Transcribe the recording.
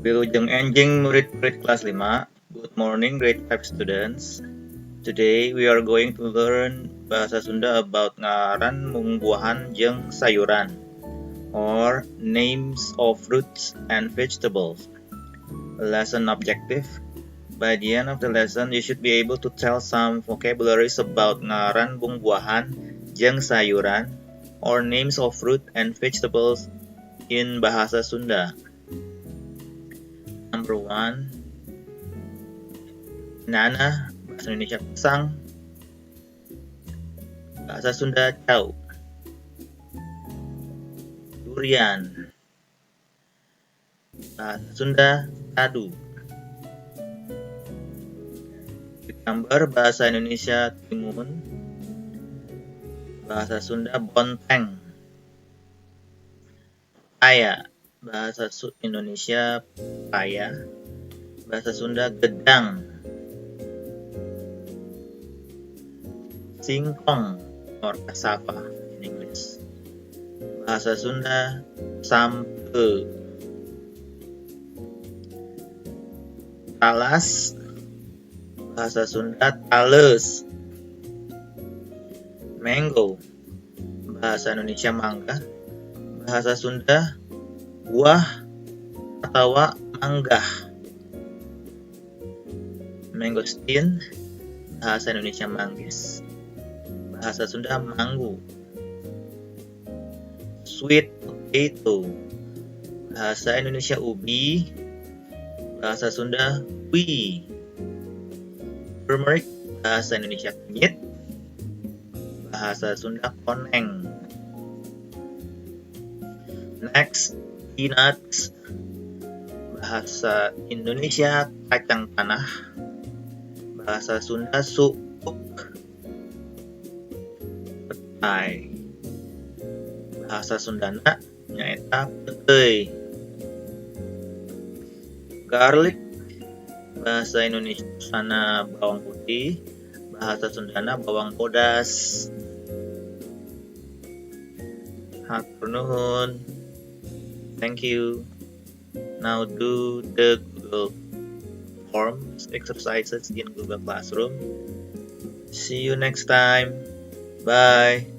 Wilujeng enjing murid-murid kelas 5. Good morning grade 5 students. Today we are going to learn bahasa Sunda about ngaran buah-buahan jeung sayuran or names of fruits and vegetables. Lesson objective. By the end of the lesson, you should be able to tell some vocabularies about ngaran buah-buahan jeung sayuran or names of fruit and vegetables in bahasa Sunda. Number 1, banana, bahasa Indonesia pisang, bahasa Sunda cau. Durian, bahasa Sunda kadu. Cucumber, bahasa Indonesia timun, bahasa Sunda bonteng. Paya, bahasa Indonesia paya, bahasa Sunda gedang. Singkong or cassava in English, bahasa Sunda sampe. Talas, bahasa Sunda tales. Mango, bahasa Indonesia mangga, bahasa Sunda buah atau mangga. Mangosteen, bahasa Indonesia manggis, bahasa Sunda manggu. Sweet potato, bahasa Indonesia ubi, bahasa Sunda ui. Turmeric, bahasa Indonesia kunyit, bahasa Sunda koneng. Next, peanuts, bahasa Indonesia kacang tanah, bahasa Sunda suuk. Petai, bahasa Sundana nyaeta peteuy. Garlic, bahasa Indonesia sana bawang putih, bahasa Sundana bawang bodas. Hatur nuhun. Thank you. Now do the Google Forms exercises in Google Classroom. See you next time. Bye.